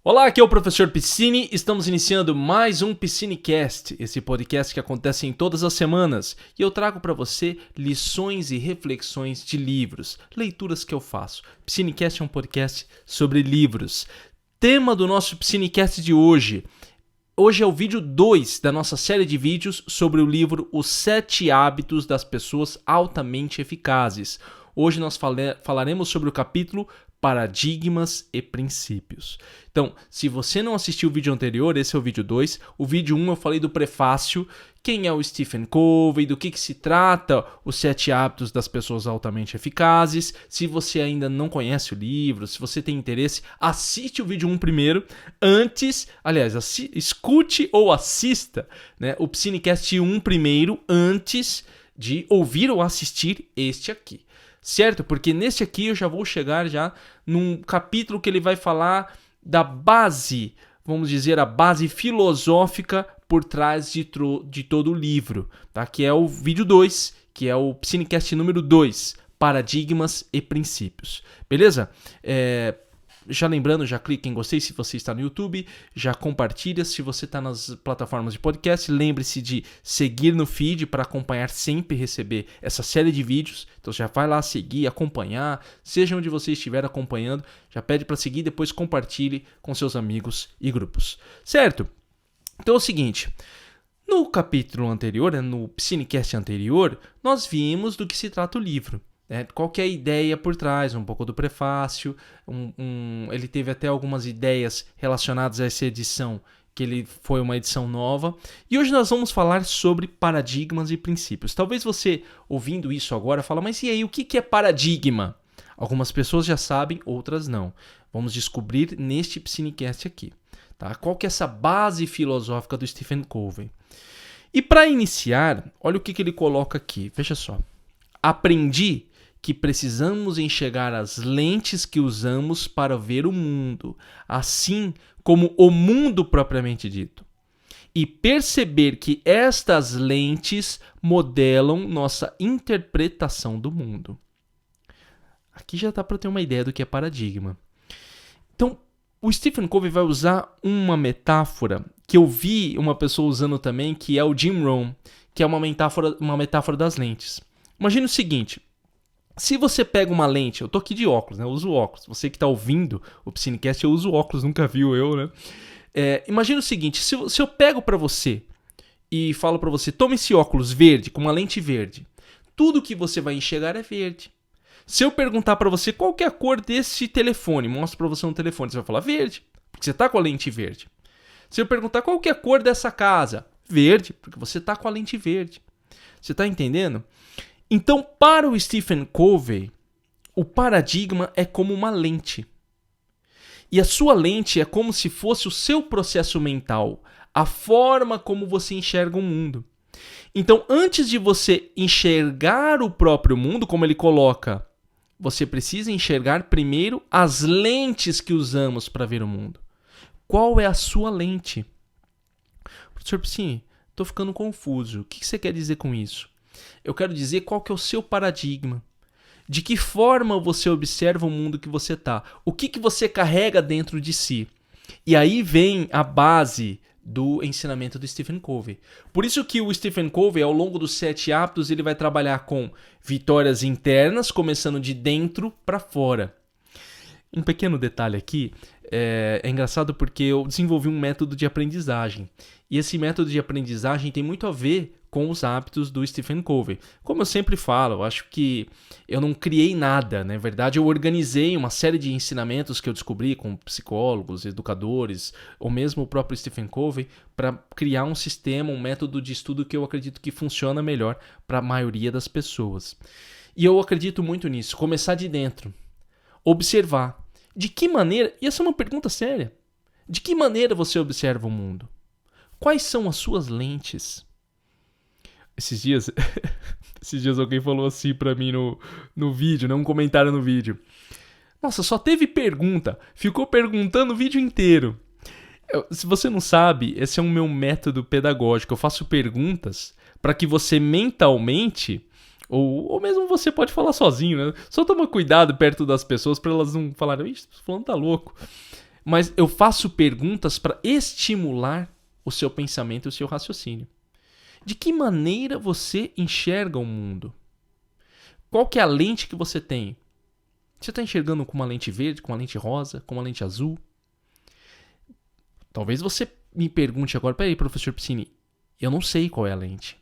Olá, aqui é o Professor Piscine, estamos iniciando mais um Piscinecast, esse podcast que acontece em todas as semanas, e eu trago para você lições e reflexões de livros, leituras que eu faço. Piscinecast é um podcast sobre livros. Tema do nosso Piscinecast de hoje. Hoje é o vídeo 2 da nossa série de vídeos sobre o livro Os 7 Hábitos das Pessoas Altamente Eficazes. Hoje nós falaremos sobre o capítulo Paradigmas e Princípios. Então, se você não assistiu o vídeo anterior, esse é o vídeo 2. O vídeo 1 eu falei do prefácio, quem é o Stephen Covey, do que se trata os 7 hábitos das pessoas altamente eficazes. Se você ainda não conhece o livro, se você tem interesse, assiste o vídeo 1 primeiro, escute ou assista, né, o Piscinecast 1 primeiro, antes de ouvir ou assistir este aqui. Certo? Porque nesse aqui eu já vou chegar num capítulo que ele vai falar da base, vamos dizer, a base filosófica por trás de todo o livro, tá? Que é o vídeo 2, que é o Piscinecast número 2, Paradigmas e Princípios. Beleza? Já lembrando, já clique em gostei se você está no YouTube, já compartilha se você está nas plataformas de podcast, lembre-se de seguir no feed para acompanhar sempre receber essa série de vídeos, então já vai lá seguir, acompanhar, seja onde você estiver acompanhando, já pede para seguir, depois compartilhe com seus amigos e grupos, certo? Então é o seguinte, no capítulo anterior, no Piscinecast anterior, nós vimos do que se trata o livro. Qual que é a ideia por trás, um pouco do prefácio, ele teve até algumas ideias relacionadas a essa edição, que ele foi uma edição nova. E hoje nós vamos falar sobre paradigmas e princípios. Talvez você, ouvindo isso agora, fale, mas e aí, o que é paradigma? Algumas pessoas já sabem, outras não. Vamos descobrir neste Piscinecast aqui. Tá? Qual que é essa base filosófica do Stephen Covey? E para iniciar, olha o que ele coloca aqui, veja só. Aprendi que precisamos enxergar as lentes que usamos para ver o mundo, assim como o mundo propriamente dito, e perceber que estas lentes modelam nossa interpretação do mundo. Aqui já dá para ter uma ideia do que é paradigma. Então, o Stephen Covey vai usar uma metáfora que eu vi uma pessoa usando também, que é o Jim Rohn, que é uma metáfora das lentes. Imagina o seguinte. Se você pega uma lente, eu tô aqui de óculos, né? Eu uso óculos. Você que tá ouvindo o Piscinecast, eu uso óculos, nunca viu eu, né? Imagina o seguinte, se eu pego pra você e falo pra você, toma esse óculos verde, com uma lente verde, tudo que você vai enxergar é verde. Se eu perguntar pra você qual que é a cor desse telefone, mostro pra você um telefone, você vai falar verde, porque você tá com a lente verde. Se eu perguntar qual que é a cor dessa casa, verde, porque você tá com a lente verde. Você tá entendendo? Então, para o Stephen Covey, o paradigma é como uma lente. E a sua lente é como se fosse o seu processo mental, a forma como você enxerga o mundo. Então, antes de você enxergar o próprio mundo, como ele coloca, você precisa enxergar primeiro as lentes que usamos para ver o mundo. Qual é a sua lente? Professor Piscine, estou ficando confuso. O que você quer dizer com isso? Eu quero dizer qual que é o seu paradigma. De que forma você observa o mundo que você está. O que você carrega dentro de si. E aí vem a base do ensinamento do Stephen Covey. Por isso que o Stephen Covey, ao longo dos 7 hábitos, ele vai trabalhar com vitórias internas, começando de dentro para fora. Um pequeno detalhe aqui, é engraçado porque eu desenvolvi um método de aprendizagem. E esse método de aprendizagem tem muito a ver com os hábitos do Stephen Covey. Como eu sempre falo, eu acho que eu não criei nada. Na verdade, eu organizei uma série de ensinamentos que eu descobri com psicólogos, educadores, ou mesmo o próprio Stephen Covey, para criar um sistema, um método de estudo que eu acredito que funciona melhor para a maioria das pessoas. E eu acredito muito nisso, começar de dentro. Observar. De que maneira, e essa é uma pergunta séria, de que maneira você observa o mundo? Quais são as suas lentes? Esses dias alguém falou assim pra mim no vídeo, né? Um comentário no vídeo. Nossa, só teve pergunta, ficou perguntando o vídeo inteiro. Se você não sabe, esse é o meu método pedagógico. Eu faço perguntas para que você mentalmente... Ou mesmo você pode falar sozinho, né? Só toma cuidado perto das pessoas para elas não falarem, ixi, fulano tá louco. mas eu faço perguntas para estimular o seu pensamento e o seu raciocínio. De que maneira você enxerga o mundo? Qual que é a lente que você tem? Você está enxergando com uma lente verde, com uma lente rosa, com uma lente azul? Talvez você me pergunte agora, peraí, professor Piscini, eu não sei qual é a lente.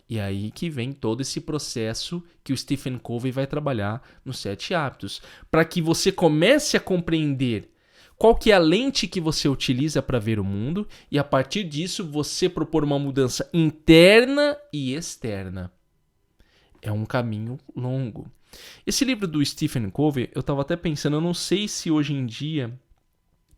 E aí que vem todo esse processo que o Stephen Covey vai trabalhar nos 7 hábitos. Para que você comece a compreender qual que é a lente que você utiliza para ver o mundo e a partir disso você propor uma mudança interna e externa. É um caminho longo. Esse livro do Stephen Covey, eu estava até pensando, eu não sei se hoje em dia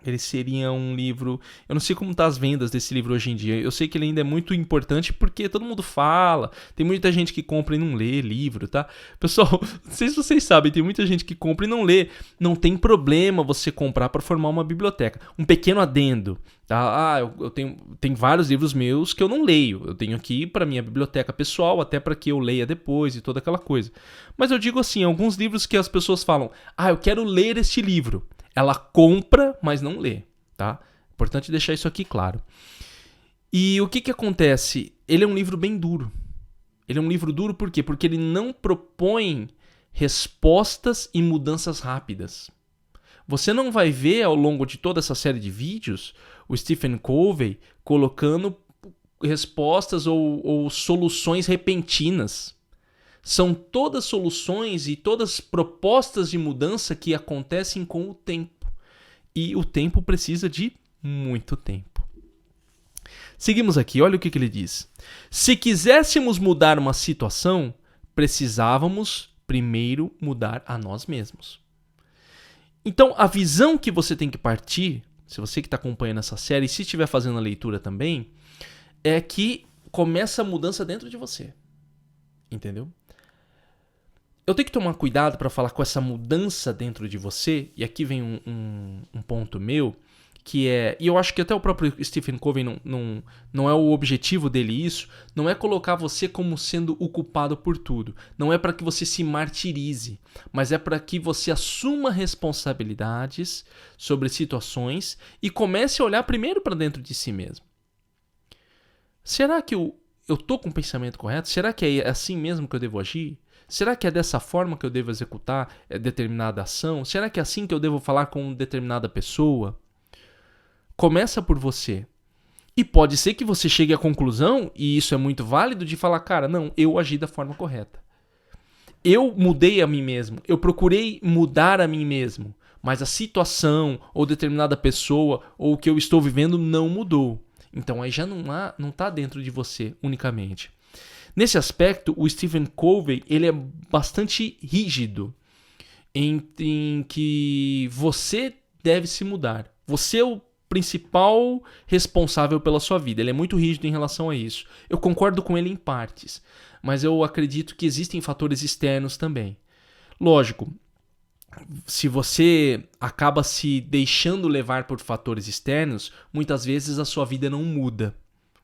ele seria um livro... Eu não sei como tá as vendas desse livro hoje em dia. Eu sei que ele ainda é muito importante porque todo mundo fala. Tem muita gente que compra e não lê livro, tá? Pessoal, não sei se vocês sabem, tem muita gente que compra e não lê. Não tem problema você comprar para formar uma biblioteca. Um pequeno adendo, tá? Eu tenho vários livros meus que eu não leio. Eu tenho aqui para minha biblioteca pessoal, até para que eu leia depois e toda aquela coisa. Mas eu digo assim, alguns livros que as pessoas falam, eu quero ler este livro. Ela compra, mas não lê, tá? Importante deixar isso aqui claro. E o que acontece? Ele é um livro bem duro. Ele é um livro duro por quê? Porque ele não propõe respostas e mudanças rápidas. Você não vai ver ao longo de toda essa série de vídeos o Stephen Covey colocando respostas ou soluções repentinas. São todas soluções e todas propostas de mudança que acontecem com o tempo. E o tempo precisa de muito tempo. Seguimos aqui, olha o que ele diz. Se quiséssemos mudar uma situação, precisávamos primeiro mudar a nós mesmos. Então, a visão que você tem que partir, se você que está acompanhando essa série, e se estiver fazendo a leitura também, é que começa a mudança dentro de você. Entendeu? Eu tenho que tomar cuidado para falar com essa mudança dentro de você, e aqui vem um ponto meu, que é, e eu acho que até o próprio Stephen Covey não é o objetivo dele isso, não é colocar você como sendo o culpado por tudo, não é para que você se martirize, mas é para que você assuma responsabilidades sobre situações e comece a olhar primeiro para dentro de si mesmo. Será que eu estou com o pensamento correto? Será que é assim mesmo que eu devo agir? Será que é dessa forma que eu devo executar determinada ação? Será que é assim que eu devo falar com determinada pessoa? Começa por você. E pode ser que você chegue à conclusão, e isso é muito válido, de falar, cara, não, eu agi da forma correta. Eu mudei a mim mesmo, eu procurei mudar a mim mesmo, mas a situação, ou determinada pessoa, ou o que eu estou vivendo não mudou. Então aí já não está dentro de você unicamente. Nesse aspecto, o Stephen Covey ele é bastante rígido em que você deve se mudar. Você é o principal responsável pela sua vida. Ele é muito rígido em relação a isso. Eu concordo com ele em partes, mas eu acredito que existem fatores externos também. Lógico, se você acaba se deixando levar por fatores externos, muitas vezes a sua vida não muda.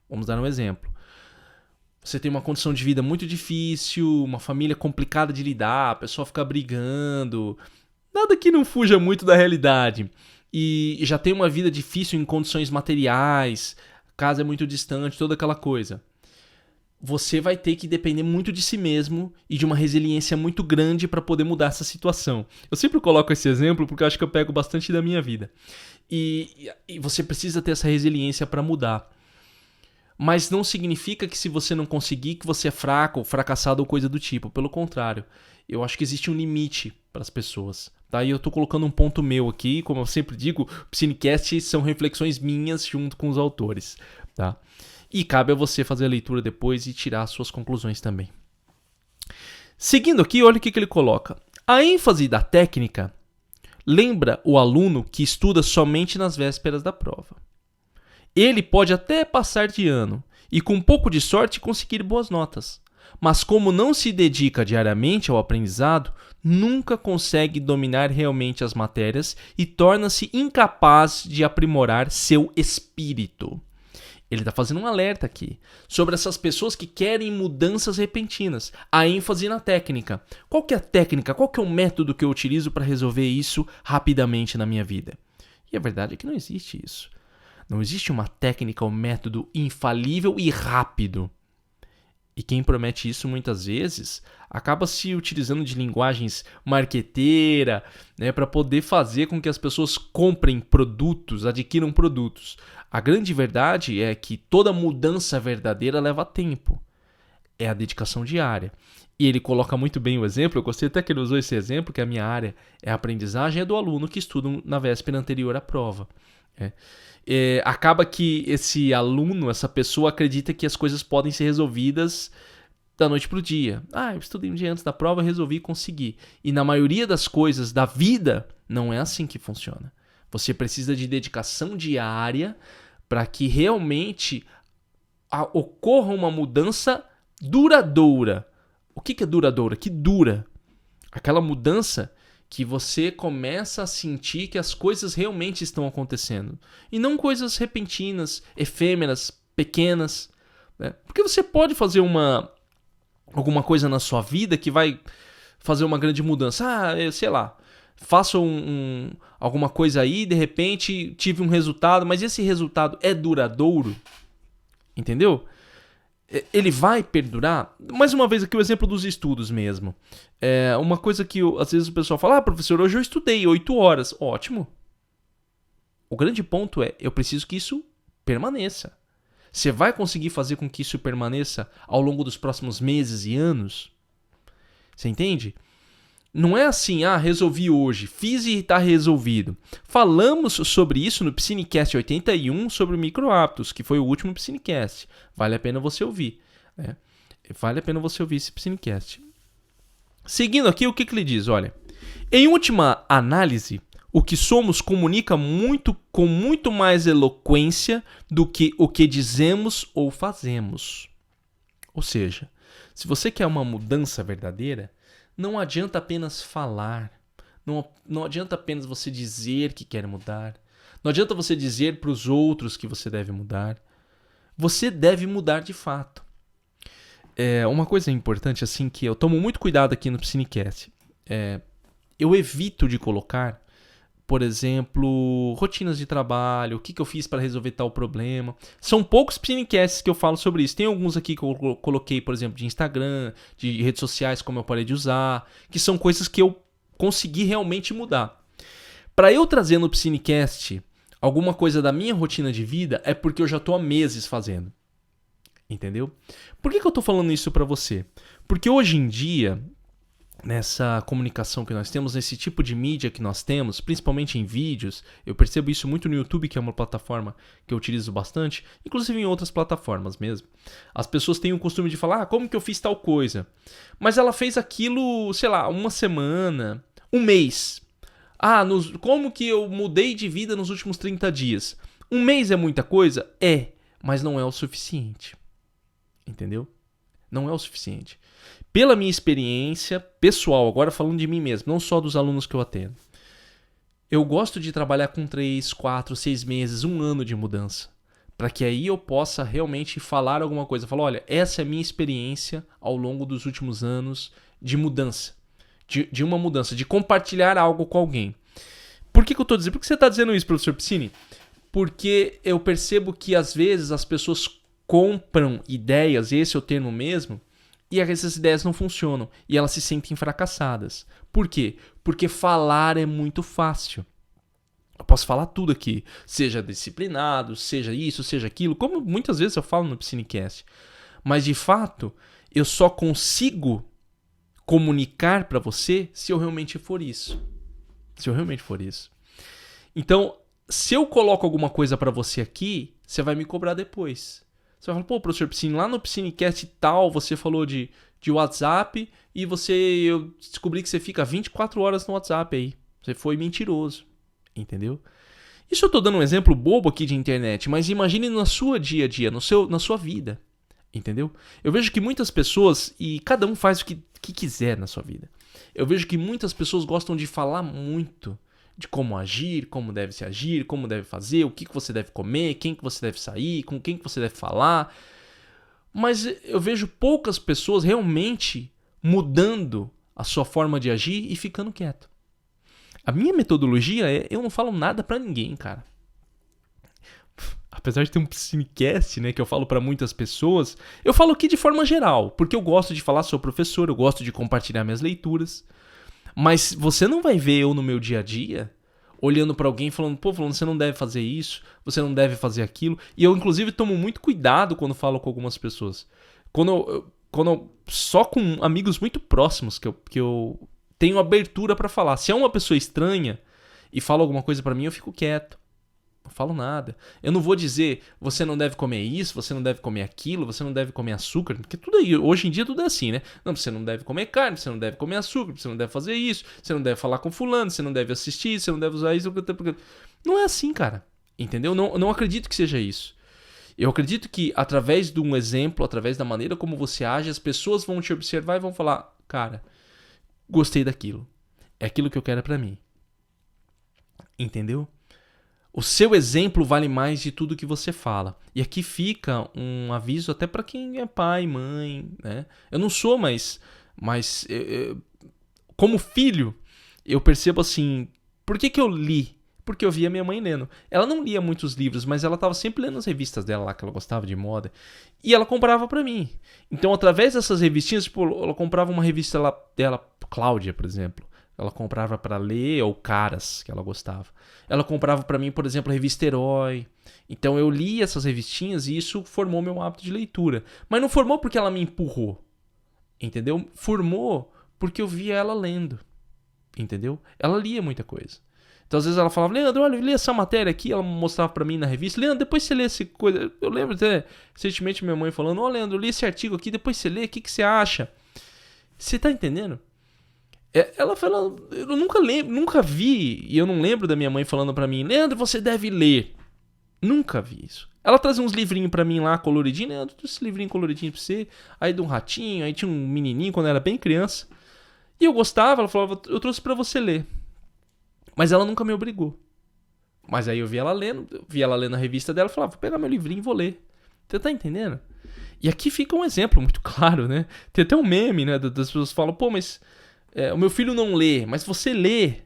Vamos dar um exemplo. Você tem uma condição de vida muito difícil, uma família complicada de lidar, a pessoa fica brigando, nada que não fuja muito da realidade. E já tem uma vida difícil em condições materiais, casa é muito distante, toda aquela coisa. Você vai ter que depender muito de si mesmo e de uma resiliência muito grande para poder mudar essa situação. Eu sempre coloco esse exemplo porque eu acho que eu pego bastante da minha vida. E você precisa ter essa resiliência para mudar. Mas não significa que se você não conseguir, que você é fraco, fracassado ou coisa do tipo. Pelo contrário, eu acho que existe um limite para as pessoas. Tá? E eu estou colocando um ponto meu aqui, como eu sempre digo, o Piscinecast são reflexões minhas junto com os autores. Tá? E cabe a você fazer a leitura depois e tirar as suas conclusões também. Seguindo aqui, olha o que ele coloca. A ênfase da técnica lembra o aluno que estuda somente nas vésperas da prova. Ele pode até passar de ano e, com um pouco de sorte, conseguir boas notas. Mas como não se dedica diariamente ao aprendizado, nunca consegue dominar realmente as matérias e torna-se incapaz de aprimorar seu espírito. Ele está fazendo um alerta aqui sobre essas pessoas que querem mudanças repentinas. A ênfase na técnica. Qual que é a técnica? Qual que é o método que eu utilizo para resolver isso rapidamente na minha vida? E a verdade é que não existe isso. Não existe uma técnica ou método infalível e rápido. E quem promete isso muitas vezes acaba se utilizando de linguagens marqueteira, né, para poder fazer com que as pessoas comprem produtos, adquiram produtos. A grande verdade é que toda mudança verdadeira leva tempo. É a dedicação diária. E ele coloca muito bem o exemplo, eu gostei até que ele usou esse exemplo, que a minha área é a aprendizagem, é do aluno que estuda na véspera anterior à prova. Acaba que esse aluno, essa pessoa, acredita que as coisas podem ser resolvidas da noite para o dia. Eu estudei um dia antes da prova, resolvi conseguir. E na maioria das coisas da vida, não é assim que funciona. Você precisa de dedicação diária para que realmente ocorra uma mudança duradoura. O que é duradoura? Que dura. Aquela mudança que você começa a sentir que as coisas realmente estão acontecendo. E não coisas repentinas, efêmeras, pequenas. Né? Porque você pode fazer alguma coisa na sua vida que vai fazer uma grande mudança. Eu sei lá, faço alguma coisa aí, de repente tive um resultado, mas esse resultado é duradouro? Entendeu? Ele vai perdurar? Mais uma vez aqui o exemplo dos estudos mesmo. Uma coisa que às vezes o pessoal fala, professor, hoje eu estudei 8 horas. Ótimo. O grande ponto é, eu preciso que isso permaneça. Você vai conseguir fazer com que isso permaneça ao longo dos próximos meses e anos? Você entende? Não é assim, resolvi hoje, fiz e está resolvido. Falamos sobre isso no Psinecast 81 sobre o microhábitos, que foi o último Psinecast. Vale a pena você ouvir. Né? Vale a pena você ouvir esse Psinecast. Seguindo aqui, o que ele diz? Olha, em última análise, o que somos comunica com muito mais eloquência do que o que dizemos ou fazemos. Ou seja, se você quer uma mudança verdadeira, não adianta apenas falar, não adianta apenas você dizer que quer mudar, não adianta você dizer para os outros que você deve mudar. Você deve mudar de fato. Uma coisa importante assim que eu tomo muito cuidado aqui no Psinecast, eu evito de colocar, por exemplo, rotinas de trabalho, o que eu fiz para resolver tal problema. São poucos Psinecasts que eu falo sobre isso. Tem alguns aqui que eu coloquei, por exemplo, de Instagram, de redes sociais, como eu parei de usar, que são coisas que eu consegui realmente mudar. Para eu trazer no Psinecast alguma coisa da minha rotina de vida, é porque eu já estou há meses fazendo. Entendeu? Por que eu estou falando isso para você? Porque hoje em dia, nessa comunicação que nós temos, nesse tipo de mídia que nós temos, principalmente em vídeos, eu percebo isso muito no YouTube, que é uma plataforma que eu utilizo bastante, inclusive em outras plataformas mesmo. As pessoas têm o costume de falar, como que eu fiz tal coisa? Mas ela fez aquilo, sei lá, uma semana, um mês. Como que eu mudei de vida nos últimos 30 dias? Um mês é muita coisa? Mas não é o suficiente. Entendeu? Não é o suficiente. Pela minha experiência pessoal, agora falando de mim mesmo, não só dos alunos que eu atendo, eu gosto de trabalhar com 3, 4, 6 meses, 1 ano de mudança. Para que aí eu possa realmente falar alguma coisa. Falar, olha, essa é a minha experiência ao longo dos últimos anos de mudança. De uma mudança, de compartilhar algo com alguém. Por que eu estou dizendo? Por que você está dizendo isso, professor Piscini? Porque eu percebo que às vezes as pessoas compram ideias, esse é o termo mesmo, e essas ideias não funcionam. E elas se sentem fracassadas. Por quê? Porque falar é muito fácil. Eu posso falar tudo aqui. Seja disciplinado, seja isso, seja aquilo. Como muitas vezes eu falo no Psinecast. Mas de fato, eu só consigo comunicar para você se eu realmente for isso. Se eu realmente for isso. Então, se eu coloco alguma coisa para você aqui, você vai me cobrar depois. Você vai falar, professor Piscine, lá no Psinecast tal, você falou de WhatsApp e eu descobri que você fica 24 horas no WhatsApp aí. Você foi mentiroso. Entendeu? Isso eu tô dando um exemplo bobo aqui de internet, mas imagine no seu dia a dia, na sua vida. Entendeu? Eu vejo que muitas pessoas, e cada um faz o que quiser na sua vida. Eu vejo que muitas pessoas gostam de falar muito de como agir, como deve se agir, como deve fazer, o que você deve comer, quem que você deve sair, com quem que você deve falar. Mas eu vejo poucas pessoas realmente mudando a sua forma de agir e ficando quieto. A minha metodologia é, eu não falo nada pra ninguém, cara. Apesar de ter um Psinecast, né, que eu falo pra muitas pessoas, eu falo aqui de forma geral, porque eu gosto de falar, sou professor, eu gosto de compartilhar minhas leituras. Mas você não vai ver eu no meu dia a dia olhando pra alguém falando, pô, falando, você não deve fazer isso, você não deve fazer aquilo. E eu, inclusive, tomo muito cuidado quando falo com algumas pessoas. Só com amigos muito próximos que eu tenho abertura pra falar. Se é uma pessoa estranha e fala alguma coisa pra mim, eu fico quieto. Não falo nada. Eu não vou dizer, você não deve comer isso, você não deve comer aquilo, você não deve comer açúcar, porque tudo aí, hoje em dia tudo é assim, né? Não, você não deve comer carne, você não deve comer açúcar, você não deve fazer isso, você não deve falar com fulano, você não deve assistir, você não deve usar isso. Não é assim, cara. Entendeu? Não acredito que seja isso. Eu acredito que através de um exemplo, através da maneira como você age, as pessoas vão te observar e vão falar, cara, gostei daquilo. É aquilo que eu quero pra mim. Entendeu? O seu exemplo vale mais de tudo que você fala. E aqui fica um aviso até para quem é pai, mãe, né? Eu não sou, mas como filho, eu percebo assim, por que eu li? Porque eu via minha mãe lendo. Ela não lia muitos livros, mas ela estava sempre lendo as revistas dela lá, que ela gostava de moda. E ela comprava para mim. Então, através dessas revistinhas, tipo, ela comprava uma revista dela, Cláudia, por exemplo. Ela comprava para ler, ou Caras, que ela gostava. Ela comprava para mim, por exemplo, a revista Herói. Então eu li essas revistinhas e isso formou meu hábito de leitura. Mas não formou porque ela me empurrou. Entendeu? Formou porque eu via ela lendo. Entendeu? Ela lia muita coisa. Então às vezes ela falava, Leandro, olha, lê essa matéria aqui. Ela mostrava para mim na revista. Leandro, depois você lê essa coisa. Eu lembro até recentemente minha mãe falando, ó, Leandro, eu li esse artigo aqui, depois você lê, o que você acha? Você tá entendendo? Ela fala, eu nunca vi, e eu não lembro da minha mãe falando pra mim, Leandro, você deve ler. Nunca vi isso. Ela trazia uns livrinhos pra mim lá, coloridinho, Leandro, esse livrinho coloridinho pra você. Aí de um ratinho, aí tinha um menininho quando eu era bem criança. E eu gostava, ela falava, eu trouxe pra você ler. Mas ela nunca me obrigou. Mas aí eu via ela lendo a revista dela, falava, vou pegar meu livrinho e vou ler. Você tá entendendo? E aqui fica um exemplo muito claro, né? Tem até um meme, né, das pessoas que falam, pô, mas... o meu filho não lê, mas você lê.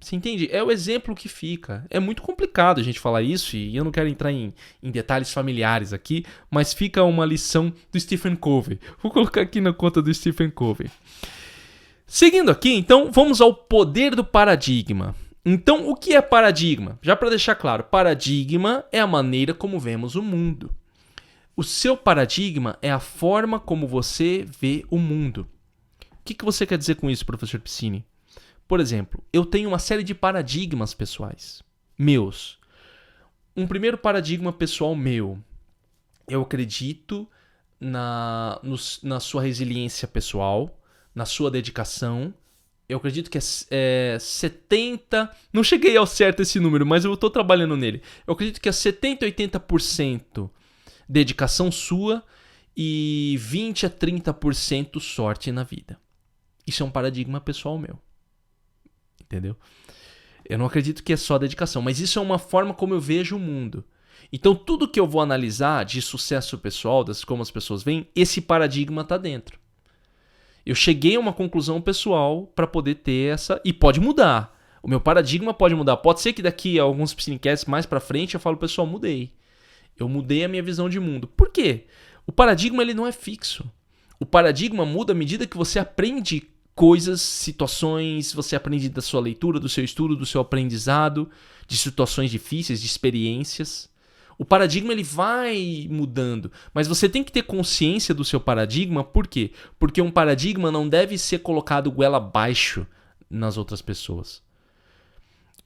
Você entende? É o exemplo que fica. É muito complicado a gente falar isso e eu não quero entrar em detalhes familiares aqui, mas fica uma lição do Stephen Covey. Vou colocar aqui na conta do Stephen Covey. Seguindo aqui, então, vamos ao poder do paradigma. Então, o que é paradigma? Já para deixar claro, paradigma é a maneira como vemos o mundo. O seu paradigma é a forma como você vê o mundo. O que você quer dizer com isso, professor Piscini? Por exemplo, eu tenho uma série de paradigmas pessoais, meus. Um primeiro paradigma pessoal meu. Eu acredito na sua resiliência pessoal, na sua dedicação. Eu acredito que é 70... Não cheguei ao certo esse número, mas eu estou trabalhando nele. Eu acredito que é 70, 80% dedicação sua e 20 a 30% sorte na vida. Isso é um paradigma pessoal meu. Entendeu? Eu não acredito que é só dedicação, mas isso é uma forma como eu vejo o mundo. Então, tudo que eu vou analisar de sucesso pessoal, como as pessoas veem, esse paradigma está dentro. Eu cheguei a uma conclusão pessoal para poder ter essa... E pode mudar. O meu paradigma pode mudar. Pode ser que daqui a alguns Psinecasts mais para frente eu falo, pessoal, mudei. Eu mudei a minha visão de mundo. Por quê? O paradigma ele não é fixo. O paradigma muda à medida que você aprende coisas, situações, você aprende da sua leitura, do seu estudo, do seu aprendizado, de situações difíceis, de experiências. O paradigma ele vai mudando, mas você tem que ter consciência do seu paradigma, por quê? Porque um paradigma não deve ser colocado goela abaixo nas outras pessoas.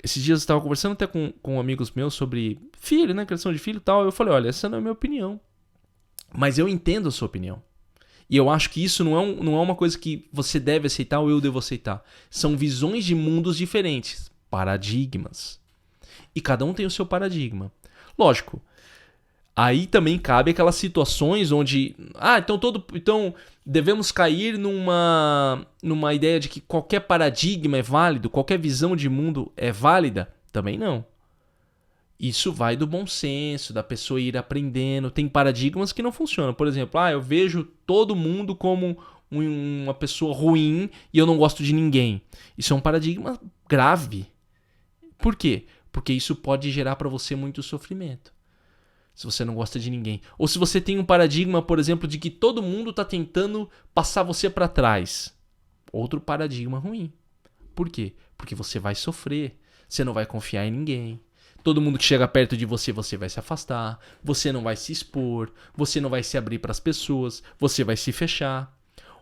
Esses dias eu estava conversando até com amigos meus sobre filho, né, criação de filho e tal, eu falei, olha, essa não é a minha opinião, mas eu entendo a sua opinião. E eu acho que isso não é uma coisa que você deve aceitar ou eu devo aceitar. São visões de mundos diferentes, paradigmas. E cada um tem o seu paradigma. Lógico, aí também cabe aquelas situações onde... então devemos cair numa ideia de que qualquer paradigma é válido, qualquer visão de mundo é válida? Também não. Isso vai do bom senso, da pessoa ir aprendendo. Tem paradigmas que não funcionam. Por exemplo, eu vejo todo mundo como uma pessoa ruim e eu não gosto de ninguém. Isso é um paradigma grave. Por quê? Porque isso pode gerar para você muito sofrimento. Se você não gosta de ninguém. Ou se você tem um paradigma, por exemplo, de que todo mundo está tentando passar você para trás. Outro paradigma ruim. Por quê? Porque você vai sofrer. Você não vai confiar em ninguém. Todo mundo que chega perto de você, você vai se afastar. Você não vai se expor. Você não vai se abrir para as pessoas. Você vai se fechar.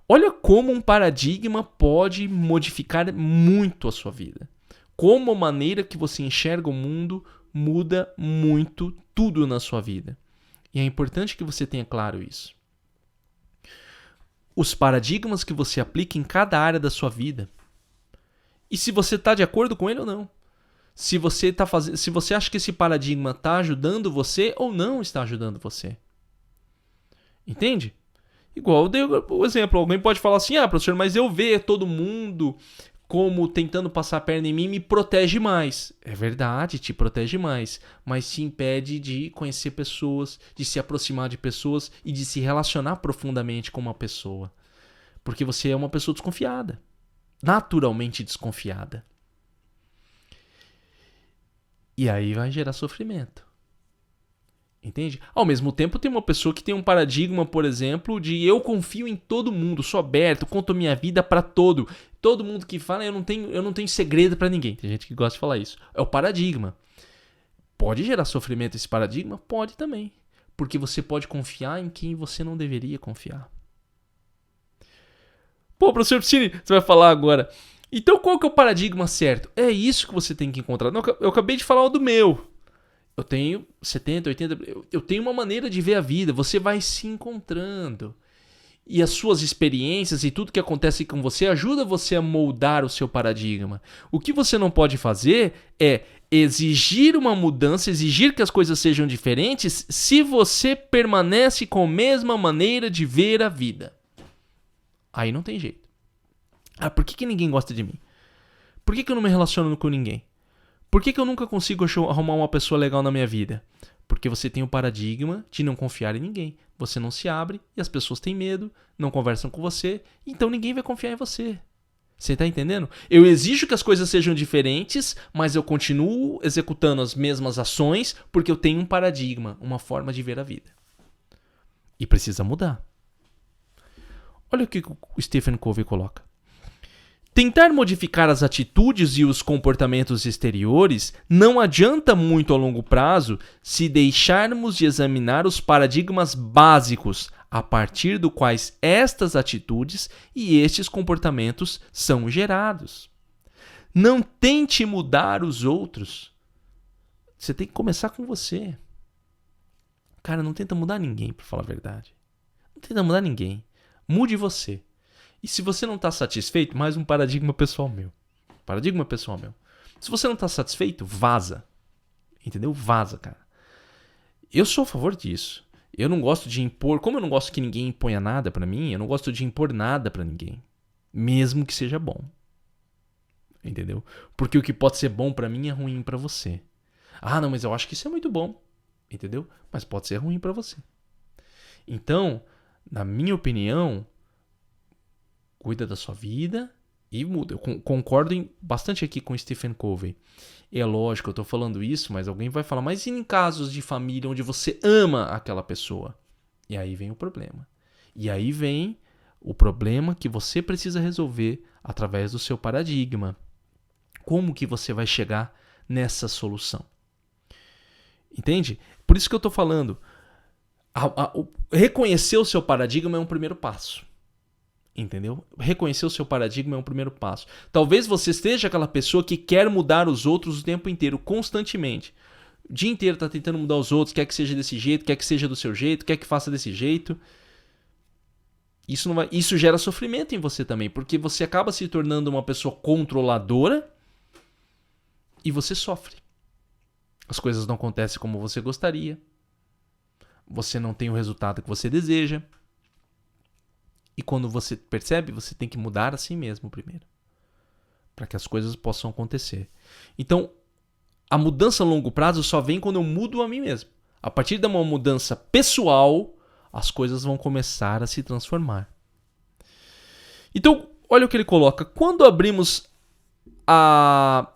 Olha como um paradigma pode modificar muito a sua vida. Como a maneira que você enxerga o mundo muda muito tudo na sua vida. E é importante que você tenha claro isso. Os paradigmas que você aplica em cada área da sua vida. E se você está de acordo com ele ou não. Se você acha que esse paradigma está ajudando você ou não está ajudando você. Entende? Igual eu dei o exemplo. Alguém pode falar assim, professor, mas eu ver todo mundo como tentando passar a perna em mim me protege mais. É verdade, te protege mais, mas te impede de conhecer pessoas, de se aproximar de pessoas e de se relacionar profundamente com uma pessoa. Porque você é uma pessoa desconfiada, naturalmente desconfiada. E aí vai gerar sofrimento. Entende? Ao mesmo tempo, tem uma pessoa que tem um paradigma, por exemplo, de eu confio em todo mundo, sou aberto, conto minha vida para todo. Todo mundo que fala, eu não tenho segredo para ninguém. Tem gente que gosta de falar isso. É o paradigma. Pode gerar sofrimento esse paradigma? Pode também. Porque você pode confiar em quem você não deveria confiar. Pô, professor Piscini, você vai falar agora. Então qual que é o paradigma certo? É isso que você tem que encontrar. Não, eu acabei de falar o do meu. Eu tenho 70, 80... Eu tenho uma maneira de ver a vida. Você vai se encontrando. E as suas experiências e tudo que acontece com você ajuda você a moldar o seu paradigma. O que você não pode fazer é exigir uma mudança, exigir que as coisas sejam diferentes se você permanece com a mesma maneira de ver a vida. Aí não tem jeito. Por que ninguém gosta de mim? Por que eu não me relaciono com ninguém? Por que eu nunca consigo arrumar uma pessoa legal na minha vida? Porque você tem o paradigma de não confiar em ninguém. Você não se abre e as pessoas têm medo, não conversam com você, então ninguém vai confiar em você. Você está entendendo? Eu exijo que as coisas sejam diferentes, mas eu continuo executando as mesmas ações porque eu tenho um paradigma, uma forma de ver a vida. E precisa mudar. Olha o que o Stephen Covey coloca. Tentar modificar as atitudes e os comportamentos exteriores não adianta muito a longo prazo se deixarmos de examinar os paradigmas básicos a partir dos quais estas atitudes e estes comportamentos são gerados. Não tente mudar os outros. Você tem que começar com você. Cara, não tenta mudar ninguém, para falar a verdade. Não tenta mudar ninguém. Mude você. E se você não está satisfeito, mais um paradigma pessoal meu. Paradigma pessoal meu. Se você não está satisfeito, vaza. Entendeu? Vaza, cara. Eu sou a favor disso. Eu não gosto de impor... Como eu não gosto que ninguém imponha nada pra mim, eu não gosto de impor nada pra ninguém. Mesmo que seja bom. Entendeu? Porque o que pode ser bom pra mim é ruim pra você. Não, mas eu acho que isso é muito bom. Entendeu? Mas pode ser ruim pra você. Então, na minha opinião... Cuida da sua vida e muda. Eu concordo bastante aqui com o Stephen Covey. É lógico, eu estou falando isso, mas alguém vai falar, mas e em casos de família onde você ama aquela pessoa? E aí vem o problema. E aí vem o problema que você precisa resolver através do seu paradigma. Como que você vai chegar nessa solução? Entende? Por isso que eu estou falando. Reconhecer o seu paradigma é um primeiro passo. Entendeu? Reconhecer o seu paradigma é um primeiro passo. Talvez você seja aquela pessoa que quer mudar os outros o tempo inteiro, constantemente. O dia inteiro está tentando mudar os outros, quer que seja desse jeito, quer que seja do seu jeito, quer que faça desse jeito. Isso gera sofrimento em você também, porque você acaba se tornando uma pessoa controladora e você sofre. As coisas não acontecem como você gostaria. Você não tem o resultado que você deseja. E quando você percebe, você tem que mudar a si mesmo primeiro. Para que as coisas possam acontecer. Então, a mudança a longo prazo só vem quando eu mudo a mim mesmo. A partir de uma mudança pessoal, as coisas vão começar a se transformar. Então, olha o que ele coloca. Quando abrimos a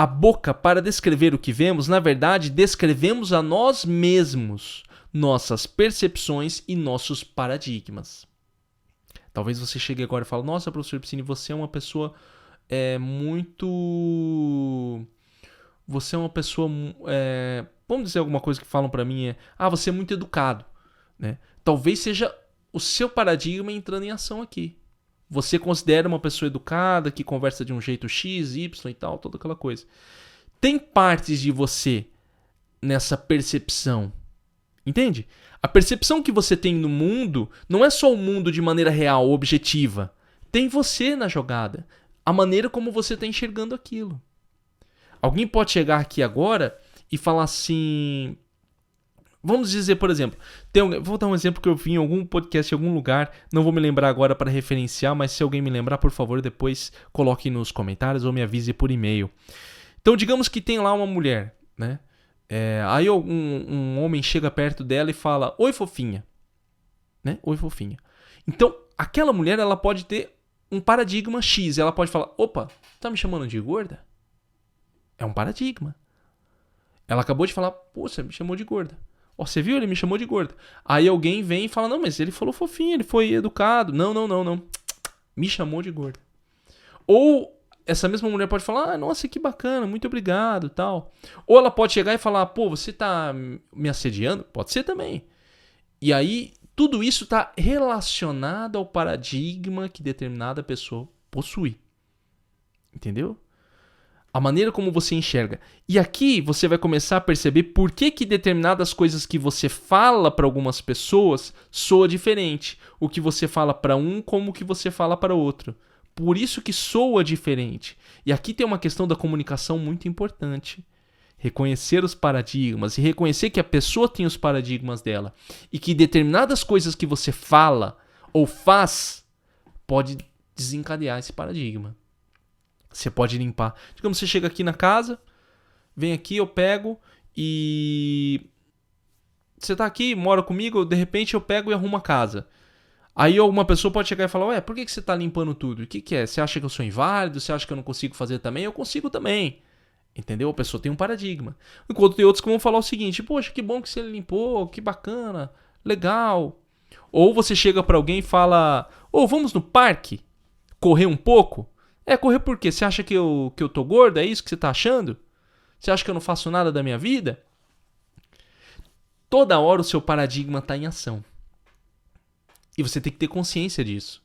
boca para descrever o que vemos, na verdade, descrevemos a nós mesmos, nossas percepções e nossos paradigmas. Talvez você chegue agora e fale, nossa, professor Piscine, você é uma pessoa muito... Você é uma pessoa... vamos dizer alguma coisa que falam pra mim, você é muito educado. Né? Talvez seja o seu paradigma entrando em ação aqui. Você considera uma pessoa educada, que conversa de um jeito X, Y e tal, toda aquela coisa. Tem partes de você nessa percepção. Entende? A percepção que você tem no mundo não é só o mundo de maneira real, objetiva. Tem você na jogada. A maneira como você está enxergando aquilo. Alguém pode chegar aqui agora e falar assim... Vamos dizer, por exemplo... Vou dar um exemplo que eu vi em algum podcast, em algum lugar. Não vou me lembrar agora para referenciar, mas se alguém me lembrar, por favor, depois coloque nos comentários ou me avise por e-mail. Então, digamos que tem lá uma mulher, né? Aí um homem chega perto dela e fala, oi fofinha, né? Oi fofinha. Então, aquela mulher, ela pode ter um paradigma X. Ela pode falar, opa, tá me chamando de gorda? É um paradigma. Ela acabou de falar, pô, você me chamou de gorda. Ó, você viu? Ele me chamou de gorda. Aí alguém vem e fala, não, mas ele falou fofinho, ele foi educado. Não. Me chamou de gorda. Ou... essa mesma mulher pode falar, nossa, que bacana, muito obrigado, tal. Ou ela pode chegar e falar, pô, você tá me assediando? Pode ser também. E aí, tudo isso está relacionado ao paradigma que determinada pessoa possui. Entendeu? A maneira como você enxerga. E aqui você vai começar a perceber por que determinadas coisas que você fala para algumas pessoas soa diferente. O que você fala para um como o que você fala para outro. Por isso que soa diferente. E aqui tem uma questão da comunicação muito importante. Reconhecer os paradigmas e reconhecer que a pessoa tem os paradigmas dela. E que determinadas coisas que você fala ou faz pode desencadear esse paradigma. Você pode limpar. Digamos, você chega aqui na casa, vem aqui, eu pego e... você tá aqui, mora comigo, de repente eu pego e arrumo a casa. Aí alguma pessoa pode chegar e falar, ué, por que você tá limpando tudo? O que é? Você acha que eu sou inválido? Você acha que eu não consigo fazer também? Eu consigo também. Entendeu? A pessoa tem um paradigma. Enquanto tem outros que vão falar o seguinte, poxa, que bom que você limpou, que bacana, legal. Ou você chega pra alguém e fala, vamos no parque correr um pouco? Correr por quê? Você acha que eu tô gordo? É isso que você tá achando? Você acha que eu não faço nada da minha vida? Toda hora o seu paradigma tá em ação. E você tem que ter consciência disso.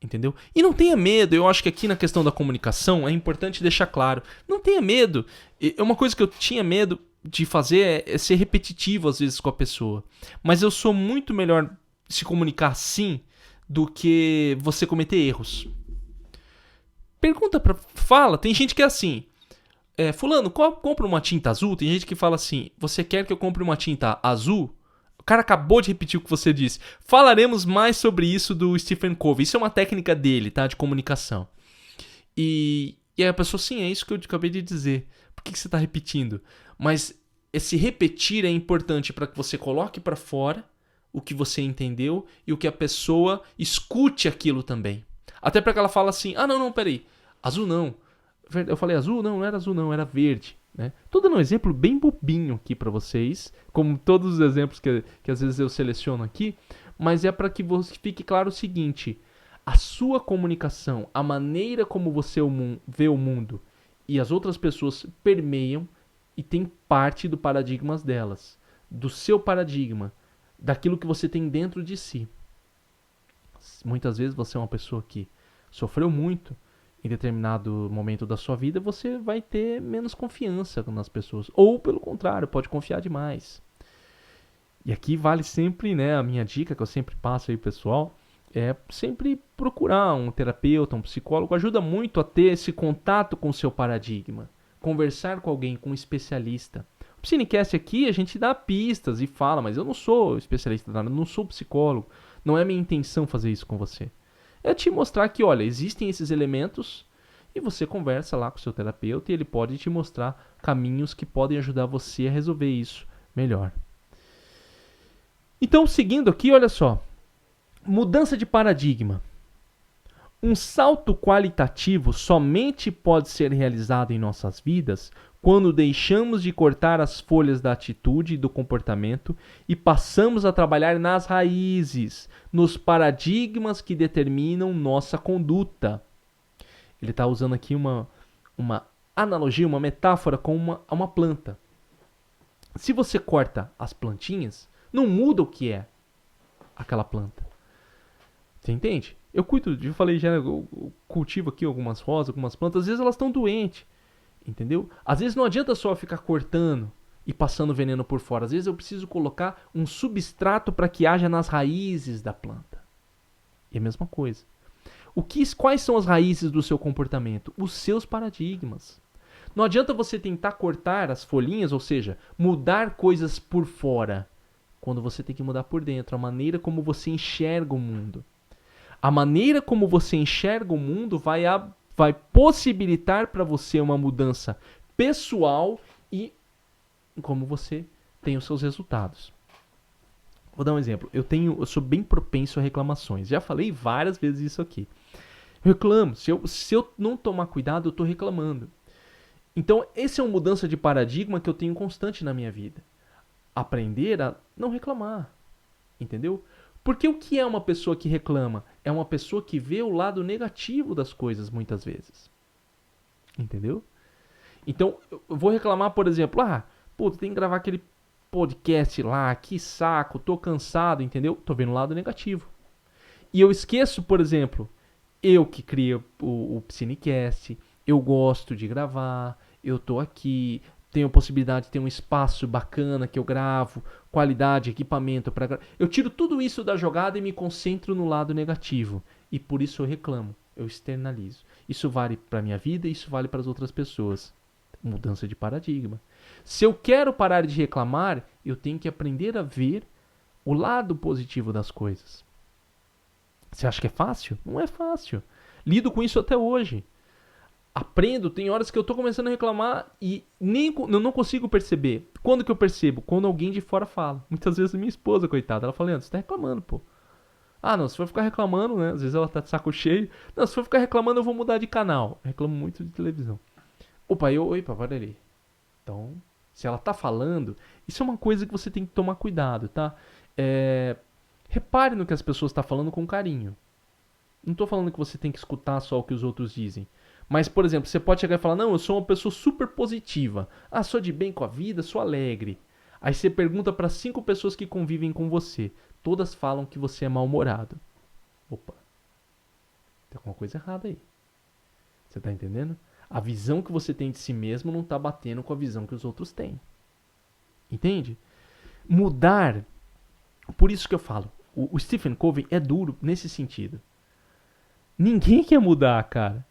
Entendeu? E não tenha medo. Eu acho que aqui na questão da comunicação é importante deixar claro. Não tenha medo. Uma coisa que eu tinha medo de fazer é ser repetitivo às vezes com a pessoa. Mas eu sou muito melhor se comunicar assim do que você cometer erros. Fala. Tem gente que é assim. Fulano, compra uma tinta azul. Tem gente que fala assim. Você quer que eu compre uma tinta azul? O cara acabou de repetir o que você disse. Falaremos mais sobre isso do Stephen Covey. Isso é uma técnica dele, tá? De comunicação. E aí a pessoa, sim, é isso que eu acabei de dizer. Por que você está repetindo? Mas esse repetir é importante para que você coloque para fora o que você entendeu e o que a pessoa escute aquilo também. Até para que ela fale assim, não, peraí. Azul não. Eu falei azul? Não era azul não, era verde. Né? Tô dando um exemplo bem bobinho aqui para vocês, como todos os exemplos que às vezes eu seleciono aqui, mas é para que fique claro o seguinte, a sua comunicação, a maneira como você vê o mundo e as outras pessoas permeiam e tem parte do paradigma delas, do seu paradigma, daquilo que você tem dentro de si. Muitas vezes você é uma pessoa que sofreu muito, em determinado momento da sua vida, você vai ter menos confiança nas pessoas. Ou, pelo contrário, pode confiar demais. E aqui vale sempre, né, a minha dica que eu sempre passo aí, pessoal, é sempre procurar um terapeuta, um psicólogo. Ajuda muito a ter esse contato com o seu paradigma. Conversar com alguém, com um especialista. O Psinecast aqui, a gente dá pistas e fala, mas eu não sou especialista, eu não sou psicólogo. Não é minha intenção fazer isso com você. É te mostrar que, olha, existem esses elementos e você conversa lá com o seu terapeuta e ele pode te mostrar caminhos que podem ajudar você a resolver isso melhor. Então, seguindo aqui, olha só. Mudança de paradigma. Um salto qualitativo somente pode ser realizado em nossas vidas quando deixamos de cortar as folhas da atitude e do comportamento e passamos a trabalhar nas raízes, nos paradigmas que determinam nossa conduta. Ele está usando aqui uma analogia, uma metáfora com uma planta. Se você corta as plantinhas, não muda o que é aquela planta. Você entende? Eu cuido, eu falei já, eu cultivo aqui algumas rosas, algumas plantas, às vezes elas estão doentes, entendeu? Às vezes não adianta só ficar cortando e passando veneno por fora. Às vezes eu preciso colocar um substrato para que haja nas raízes da planta. E a mesma coisa. Quais são as raízes do seu comportamento? Os seus paradigmas. Não adianta você tentar cortar as folhinhas, ou seja, mudar coisas por fora, quando você tem que mudar por dentro, a maneira como você enxerga o mundo. A maneira como você enxerga o mundo vai possibilitar para você uma mudança pessoal e como você tem os seus resultados. Vou dar um exemplo. Eu sou bem propenso a reclamações. Já falei várias vezes isso aqui. Eu reclamo. Se eu não tomar cuidado, eu estou reclamando. Então, essa é uma mudança de paradigma que eu tenho constante na minha vida. Aprender a não reclamar. Entendeu? Porque o que é uma pessoa que reclama? É uma pessoa que vê o lado negativo das coisas muitas vezes. Entendeu? Então, eu vou reclamar, por exemplo, tem que gravar aquele podcast lá, que saco, tô cansado, entendeu? Tô vendo o lado negativo. E eu esqueço, por exemplo, eu que criei o Psinecast, eu gosto de gravar, eu tô aqui, tenho a possibilidade de ter um espaço bacana que eu gravo, qualidade, equipamento para gravar. Eu tiro tudo isso da jogada e me concentro no lado negativo. E por isso eu reclamo, eu externalizo. Isso vale para minha vida e isso vale para as outras pessoas. Mudança de paradigma. Se eu quero parar de reclamar, eu tenho que aprender a ver o lado positivo das coisas. Você acha que é fácil? Não é fácil. Lido com isso até hoje. Aprendo, tem horas que eu tô começando a reclamar e eu não consigo perceber. Quando que eu percebo? Quando alguém de fora fala. Muitas vezes minha esposa, coitada, ela fala, Leandro, você tá reclamando, pô. Não, se for ficar reclamando, né? Às vezes ela tá de saco cheio. Não, se for ficar reclamando, eu vou mudar de canal. Eu reclamo muito de televisão. Opa, olha ali. Então, se ela tá falando, isso é uma coisa que você tem que tomar cuidado, tá? Repare no que as pessoas estão falando com carinho. Não tô falando que você tem que escutar só o que os outros dizem. Mas, por exemplo, você pode chegar e falar, não, eu sou uma pessoa super positiva. Sou de bem com a vida, sou alegre. Aí você pergunta para 5 pessoas que convivem com você. Todas falam que você é mal-humorado. Opa, tem alguma coisa errada aí. Você tá entendendo? A visão que você tem de si mesmo não tá batendo com a visão que os outros têm. Entende? Mudar. Por isso que eu falo, o Stephen Covey é duro nesse sentido. Ninguém quer mudar, cara.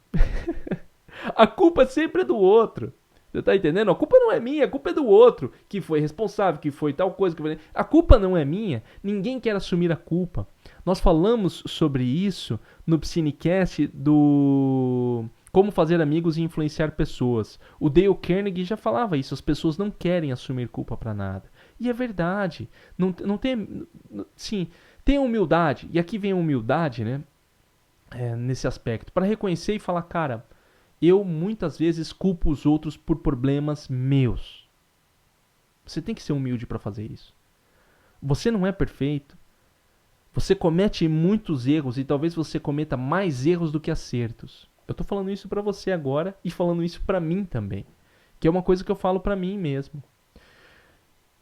A culpa sempre é do outro. Você tá entendendo? A culpa não é minha, a culpa é do outro, que foi responsável, que foi tal coisa. A culpa não é minha, ninguém quer assumir a culpa. Nós falamos sobre isso no Psinecast do Como Fazer Amigos e Influenciar Pessoas. O Dale Carnegie já falava isso, as pessoas não querem assumir culpa pra nada. E é verdade. Não tem... Sim, tem humildade, e aqui vem a humildade, né? Nesse aspecto, para reconhecer e falar, cara, eu muitas vezes culpo os outros por problemas meus. Você tem que ser humilde para fazer isso. Você não é perfeito. Você comete muitos erros e talvez você cometa mais erros do que acertos. Eu tô falando isso para você agora e falando isso para mim também, que é uma coisa que eu falo para mim mesmo.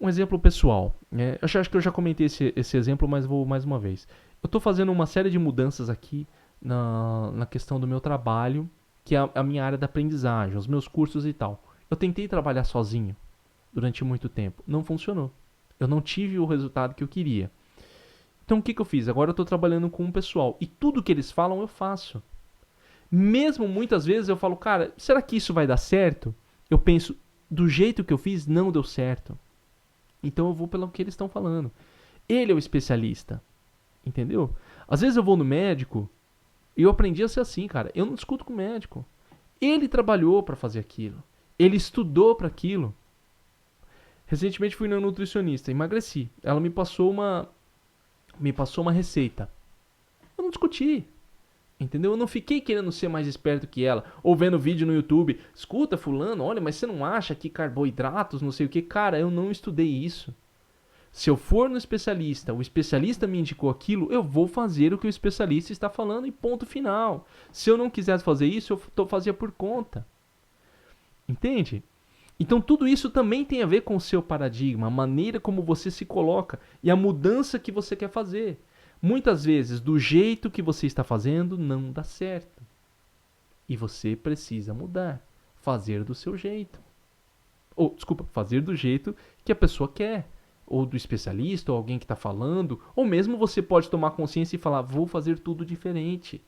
Um exemplo pessoal. Eu acho que eu já comentei esse exemplo, mas vou mais uma vez. Eu tô fazendo uma série de mudanças aqui na questão do meu trabalho, que é a minha área da aprendizagem, os meus cursos e tal. Eu tentei trabalhar sozinho durante muito tempo. Não funcionou. Eu não tive o resultado que eu queria. Então o que eu fiz? Agora eu estou trabalhando com um pessoal. E tudo que eles falam eu faço. Mesmo muitas vezes eu falo, cara, será que isso vai dar certo? Eu penso, do jeito que eu fiz, não deu certo. Então eu vou pelo que eles estão falando. Ele é o especialista. Entendeu? Às vezes eu vou no médico e eu aprendi a ser assim, cara. Eu não discuto com o médico. Ele trabalhou para fazer aquilo. Ele estudou para aquilo. Recentemente fui na nutricionista, emagreci. Ela me passou uma receita. Eu não discuti. Entendeu? Eu não fiquei querendo ser mais esperto que ela. Ou vendo vídeo no YouTube. Escuta, fulano, olha, mas você não acha que carboidratos, não sei o que? Cara, eu não estudei isso. Se eu for no especialista, o especialista me indicou aquilo, eu vou fazer o que o especialista está falando e ponto final. Se eu não quisesse fazer isso, fazia por conta. Entende? Então tudo isso também tem a ver com o seu paradigma, a maneira como você se coloca e a mudança que você quer fazer. Muitas vezes, do jeito que você está fazendo, não dá certo. E você precisa mudar. Fazer do seu jeito. Ou, desculpa, fazer do jeito que a pessoa quer. Ou do especialista, ou alguém que está falando. Ou mesmo você pode tomar consciência e falar, vou fazer tudo diferente.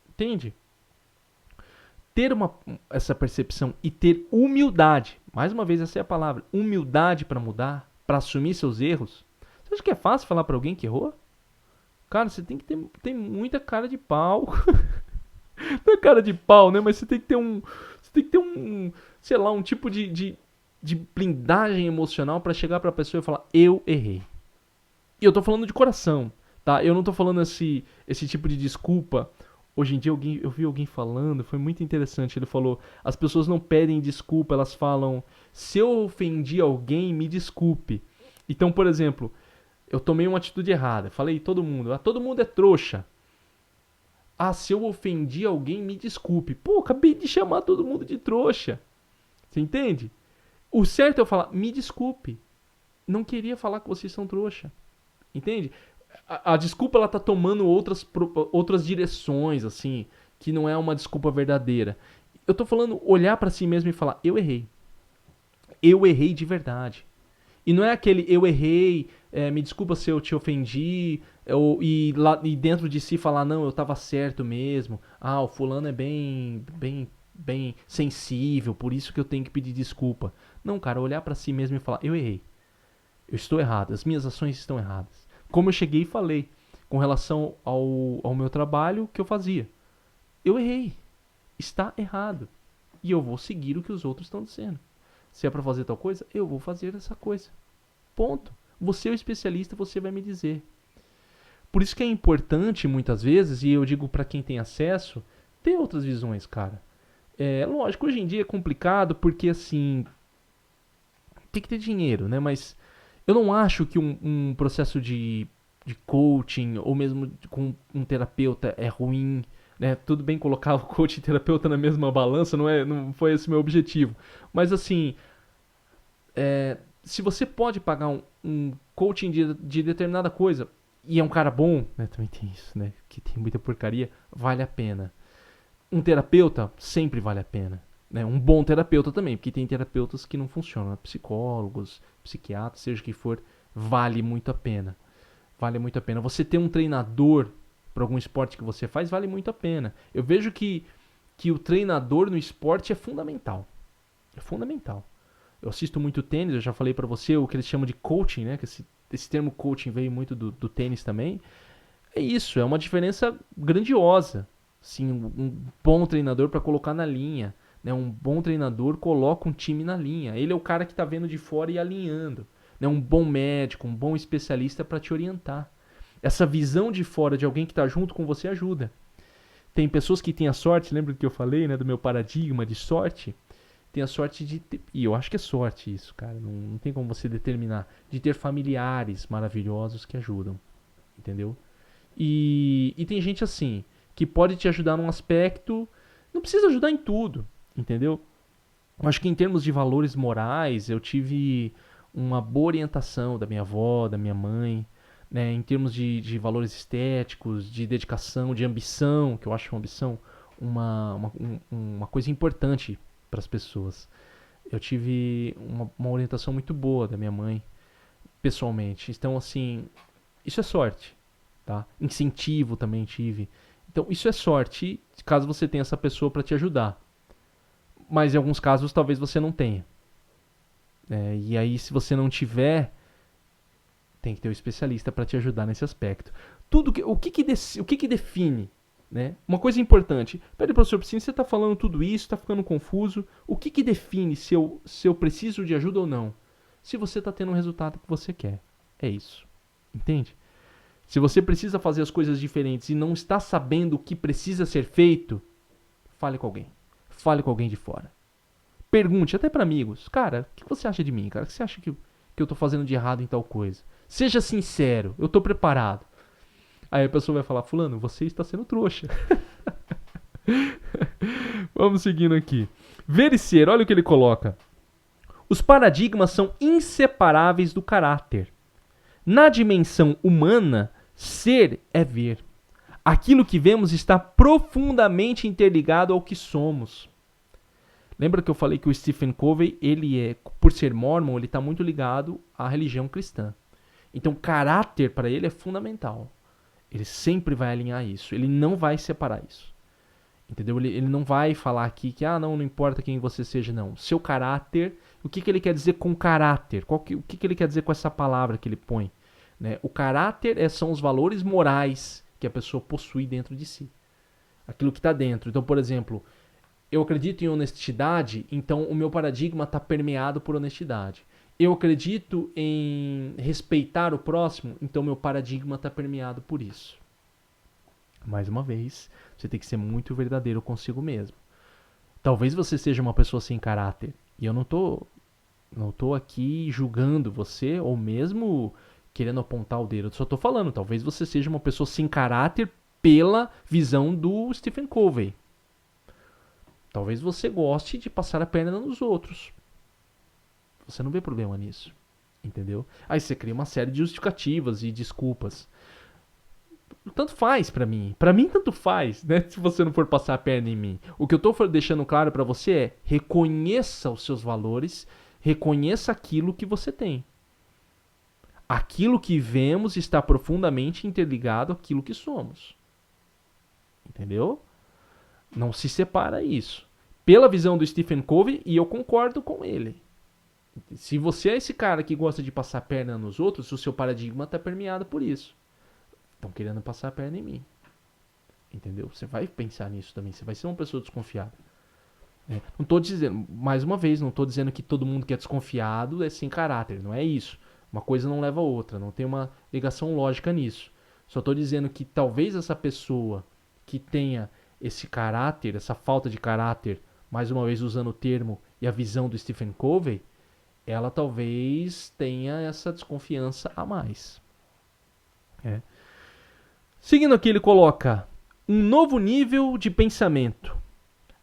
Entende? Ter essa percepção e ter humildade. Mais uma vez, essa é a palavra. Humildade para mudar, para assumir seus erros. Você acha que é fácil falar para alguém que errou? Cara, você tem que ter muita cara de pau. Não é cara de pau, né? Mas você tem que ter um. Você tem que ter um. Sei lá, um tipo de blindagem emocional para chegar pra pessoa e falar: eu errei. E eu tô falando de coração, tá? Eu não tô falando esse tipo de desculpa. Hoje em dia eu vi alguém falando, foi muito interessante. Ele falou: as pessoas não pedem desculpa, elas falam: se eu ofendi alguém, me desculpe. Então, por exemplo, eu tomei uma atitude errada. Falei todo mundo é trouxa. Ah, se eu ofendi alguém, me desculpe. Pô, acabei de chamar todo mundo de trouxa. Você entende? O certo é eu falar, me desculpe. Não queria falar que vocês são trouxa. Entende? A desculpa ela tá tomando outras direções, assim, que não é uma desculpa verdadeira. Eu tô falando olhar pra si mesmo e falar, eu errei. Eu errei de verdade. E não é aquele eu errei, me desculpa se eu te ofendi, e dentro de si falar, não, eu tava certo mesmo. Ah, o fulano é bem sensível, por isso que eu tenho que pedir desculpa. Não, cara, olhar pra si mesmo e falar, eu errei. Eu estou errado, as minhas ações estão erradas. Como eu cheguei e falei, com relação ao meu trabalho que eu fazia. Eu errei. Está errado. E eu vou seguir o que os outros estão dizendo. Se é pra fazer tal coisa, eu vou fazer essa coisa. Ponto. Você é o especialista, você vai me dizer. Por isso que é importante, muitas vezes, e eu digo pra quem tem acesso, ter outras visões, cara. Lógico, hoje em dia é complicado, porque assim, tem que ter dinheiro, né? Mas eu não acho que um processo de coaching, ou mesmo com um terapeuta, é ruim, né? Tudo bem colocar o coach e terapeuta na mesma balança, não foi esse o meu objetivo. Mas assim, se você pode pagar um coaching de determinada coisa e é um cara bom, né? Também tem isso, né? Que tem muita porcaria, vale a pena. Um terapeuta sempre vale a pena. Né? Um bom terapeuta também, porque tem terapeutas que não funcionam. Né? Psicólogos, psiquiatras, seja o que for, vale muito a pena. Vale muito a pena. Você ter um treinador para algum esporte que você faz, vale muito a pena. Eu vejo que o treinador no esporte é fundamental. É fundamental. Eu assisto muito tênis, eu já falei pra você o que eles chamam de coaching, né? Que esse termo coaching veio muito do tênis também. É isso, é uma diferença grandiosa. Sim, um bom treinador para colocar na linha. Né? Um bom treinador coloca um time na linha. Ele é o cara que tá vendo de fora e alinhando. Né? Um bom médico, um bom especialista para te orientar. Essa visão de fora de alguém que tá junto com você ajuda. Tem pessoas que têm a sorte, lembra do que eu falei, né? Do meu paradigma de sorte? Tem a sorte de ter, e eu acho que é sorte isso, cara, não tem como você determinar, de ter familiares maravilhosos que ajudam, entendeu? E tem gente assim, que pode te ajudar num aspecto, não precisa ajudar em tudo, entendeu? Eu acho que em termos de valores morais, eu tive uma boa orientação da minha avó, da minha mãe, né? Em termos de valores estéticos, de dedicação, de ambição, que eu acho uma ambição uma coisa importante para as pessoas. Eu tive uma orientação muito boa da minha mãe, pessoalmente. Então, assim, isso é sorte, tá? Incentivo também tive. Então, isso é sorte, caso você tenha essa pessoa para te ajudar. Mas em alguns casos, talvez você não tenha. E aí, se você não tiver, tem que ter um especialista para te ajudar nesse aspecto. O que define? Né? Uma coisa importante. Peraí, professor Piscina, você está falando tudo isso, está ficando confuso. O que define se eu preciso de ajuda ou não? Se você está tendo o resultado que você quer. É isso. Entende? Se você precisa fazer as coisas diferentes e não está sabendo o que precisa ser feito, fale com alguém. Fale com alguém de fora. Pergunte, até para amigos. Cara, o que você acha de mim, cara? O que você acha que eu tô fazendo de errado em tal coisa? Seja sincero, eu tô preparado. Aí a pessoa vai falar, fulano, você está sendo trouxa. Vamos seguindo aqui. Ver e ser, olha o que ele coloca. Os paradigmas são inseparáveis do caráter. Na dimensão humana, ser é ver. Aquilo que vemos está profundamente interligado ao que somos. Lembra que eu falei que o Stephen Covey, por ser mormon, ele está muito ligado à religião cristã. Então, caráter para ele é fundamental. Ele sempre vai alinhar isso. Ele não vai separar isso. Entendeu? Ele não vai falar aqui que, não importa quem você seja, não. Seu caráter, o que ele quer dizer com caráter? O que ele quer dizer com essa palavra que ele põe? Né? O caráter são os valores morais que a pessoa possui dentro de si. Aquilo que está dentro. Então, por exemplo, eu acredito em honestidade, então o meu paradigma está permeado por honestidade. Eu acredito em respeitar o próximo, então meu paradigma está permeado por isso. Mais uma vez, você tem que ser muito verdadeiro consigo mesmo. Talvez você seja uma pessoa sem caráter, e eu não tô aqui julgando você, ou mesmo querendo apontar o dedo. Eu só tô falando, talvez você seja uma pessoa sem caráter pela visão do Stephen Covey. Talvez você goste de passar a perna nos outros. Você não vê problema nisso. Entendeu? Aí você cria uma série de justificativas e desculpas. Tanto faz pra mim. Pra mim, tanto faz, né? Se você não for passar a perna em mim. O que eu tô deixando claro pra você é: reconheça os seus valores, reconheça aquilo que você tem. Aquilo que vemos está profundamente interligado àquilo que somos. Entendeu? Não se separa isso. Pela visão do Stephen Covey, e eu concordo com ele. Se você é esse cara que gosta de passar a perna nos outros, o seu paradigma está permeado por isso. Estão querendo passar a perna em mim. Entendeu? Você vai pensar nisso também. Você vai ser uma pessoa desconfiada. Não estou dizendo, mais uma vez, não estou dizendo que todo mundo que é desconfiado é sem caráter. Não é isso. Uma coisa não leva a outra. Não tem uma ligação lógica nisso. Só estou dizendo que talvez essa pessoa que tenha esse caráter, essa falta de caráter, mais uma vez usando o termo e a visão do Stephen Covey, ela talvez tenha essa desconfiança a mais. Seguindo aqui, ele coloca um novo nível de pensamento.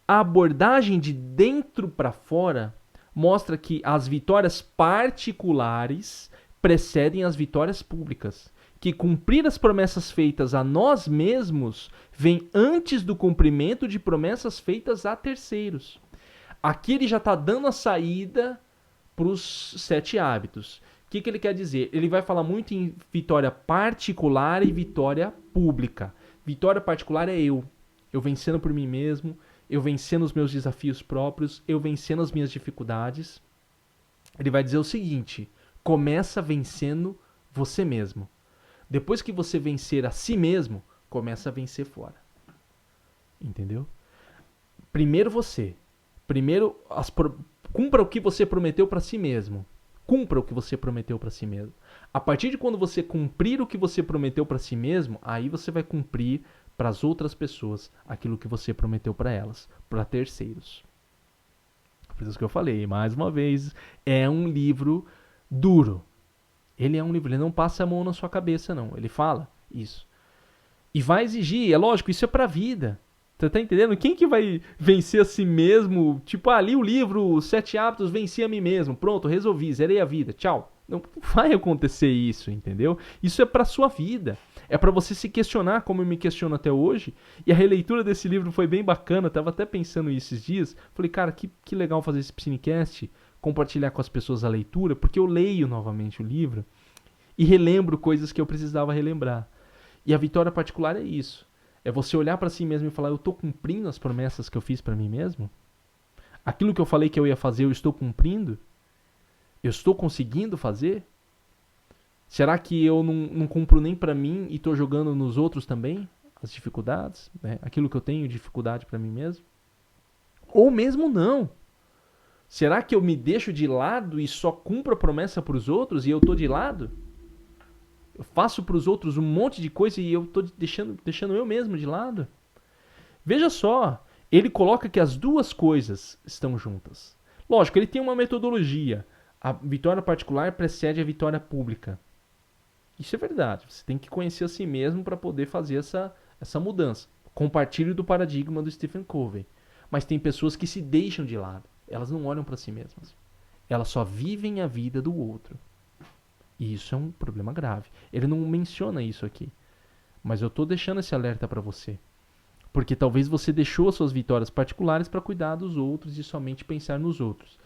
A abordagem de dentro para fora mostra que as vitórias particulares precedem as vitórias públicas. Que cumprir as promessas feitas a nós mesmos vem antes do cumprimento de promessas feitas a terceiros. Aqui ele já está dando a saída para os 7 hábitos. O que ele quer dizer? Ele vai falar muito em vitória particular e vitória pública. Vitória particular é eu vencendo por mim mesmo, eu vencendo os meus desafios próprios, eu vencendo as minhas dificuldades. Ele vai dizer o seguinte: começa vencendo você mesmo. Depois que você vencer a si mesmo, começa a vencer fora. Entendeu? Primeiro você. Primeiro, cumpra o que você prometeu para si mesmo. Cumpra o que você prometeu para si mesmo. A partir de quando você cumprir o que você prometeu para si mesmo, aí você vai cumprir para as outras pessoas aquilo que você prometeu para elas, para terceiros. Por isso que eu falei, mais uma vez, é um livro duro. Ele é um livro, ele não passa a mão na sua cabeça, não. Ele fala isso. E vai exigir, é lógico, isso é pra vida. Você tá entendendo? Quem que vai vencer a si mesmo? Tipo, li o livro 7 hábitos, venci a mim mesmo. Pronto, resolvi, zerei a vida, tchau. Não vai acontecer isso, entendeu? Isso é pra sua vida. É pra você se questionar, como eu me questiono até hoje. E a releitura desse livro foi bem bacana, tava até pensando esses dias. Falei, cara, que legal fazer esse Psinecast, compartilhar com as pessoas a leitura, porque eu leio novamente o livro e relembro coisas que eu precisava relembrar. E a vitória particular é isso. É você olhar para si mesmo e falar, eu estou cumprindo as promessas que eu fiz para mim mesmo? Aquilo que eu falei que eu ia fazer, eu estou cumprindo? Eu estou conseguindo fazer? Será que eu não cumpro nem para mim e estou jogando nos outros também as dificuldades? Né? Aquilo que eu tenho dificuldade para mim mesmo? Ou mesmo não? Será que eu me deixo de lado e só cumpro a promessa para os outros e eu estou de lado? Eu faço para os outros um monte de coisa e eu tô deixando eu mesmo de lado. Veja só, ele coloca que as duas coisas estão juntas. Lógico, ele tem uma metodologia. A vitória particular precede a vitória pública. Isso é verdade. Você tem que conhecer a si mesmo para poder fazer essa mudança. Compartilhe do paradigma do Stephen Covey. Mas tem pessoas que se deixam de lado. Elas não olham para si mesmas. Elas só vivem a vida do outro. E isso é um problema grave. Ele não menciona isso aqui. Mas eu estou deixando esse alerta para você. Porque talvez você deixou as suas vitórias particulares para cuidar dos outros e somente pensar nos outros.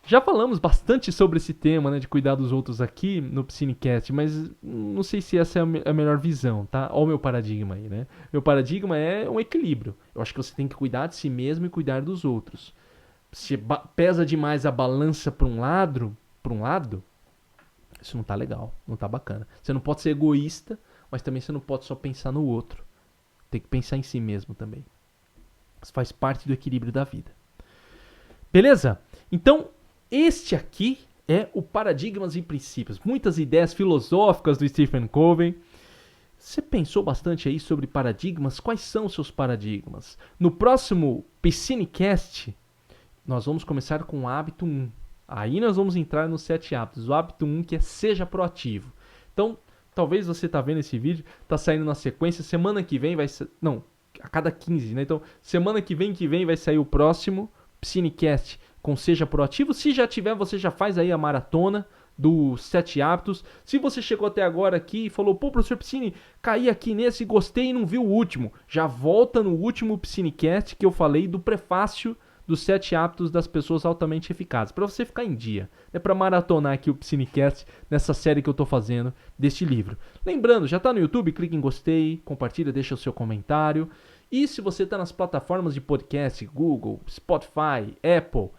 Já falamos bastante sobre esse tema, né, de cuidar dos outros aqui no Psinecast, mas não sei se essa é a melhor visão, tá? Olha o meu paradigma aí, né? Meu paradigma é um equilíbrio. Eu acho que você tem que cuidar de si mesmo e cuidar dos outros. Se pesa demais a balança para um lado, isso não tá legal, não tá bacana. Você não pode ser egoísta, mas também você não pode só pensar no outro. Tem que pensar em si mesmo também. Isso faz parte do equilíbrio da vida. Beleza? Então, este aqui é o Paradigmas e Princípios. Muitas ideias filosóficas do Stephen Covey. Você pensou bastante aí sobre paradigmas? Quais são os seus paradigmas? No próximo Psinecast, nós vamos começar com o hábito 1. Aí nós vamos entrar nos 7 hábitos. O hábito 1 que é seja proativo. Então, talvez você está vendo esse vídeo, está saindo na sequência. Semana que vem vai ser... Não, a cada 15, né? Então, semana que vem vai sair o próximo Psinecast com Seja Proativo. Se já tiver, você já faz aí a maratona dos 7 hábitos. Se você chegou até agora aqui e falou, pô, professor Psine, caí aqui nesse, gostei e não viu o último. Já volta no último Psinecast que eu falei do prefácio dos 7 hábitos das pessoas altamente eficazes. Para você ficar em dia. É para maratonar aqui o Psinecast nessa série que eu estou fazendo deste livro. Lembrando, já está no YouTube, clique em gostei, compartilha, deixa o seu comentário. E se você está nas plataformas de podcast, Google, Spotify, Apple,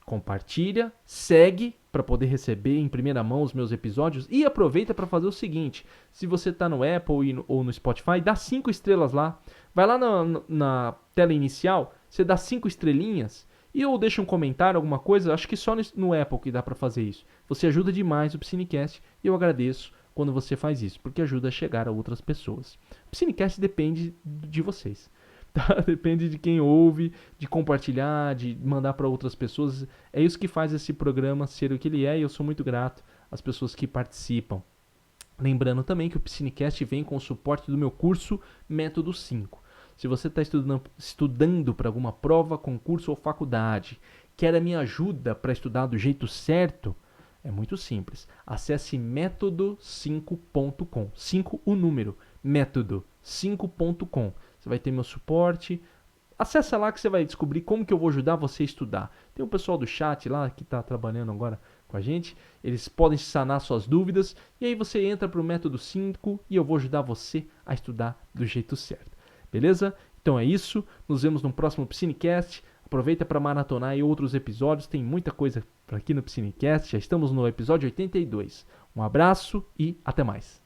compartilha, segue para poder receber em primeira mão os meus episódios e aproveita para fazer o seguinte, se você está no Apple ou no Spotify, dá 5 estrelas lá, vai lá na tela inicial, você dá 5 estrelinhas e ou deixa um comentário, alguma coisa, acho que só no Apple que dá para fazer isso. Você ajuda demais o Psinecast e eu agradeço quando você faz isso, porque ajuda a chegar a outras pessoas. O Psinecast depende de vocês. Tá? Depende de quem ouve, de compartilhar, de mandar para outras pessoas. É isso que faz esse programa ser o que ele é e eu sou muito grato às pessoas que participam. Lembrando também que o Psinecast vem com o suporte do meu curso Método 5. Se você está estudando para alguma prova, concurso ou faculdade, quer a minha ajuda para estudar do jeito certo, é muito simples. Acesse método5.com. 5 o número. método5.com. Você vai ter meu suporte. Acessa lá que você vai descobrir como que eu vou ajudar você a estudar. Tem um pessoal do chat lá que está trabalhando agora com a gente. Eles podem sanar suas dúvidas. E aí você entra para o método 5 e eu vou ajudar você a estudar do jeito certo. Beleza? Então é isso. Nos vemos no próximo Psinecast. Aproveita para maratonar aí outros episódios. Tem muita coisa aqui no Psinecast. Já estamos no episódio 82. Um abraço e até mais.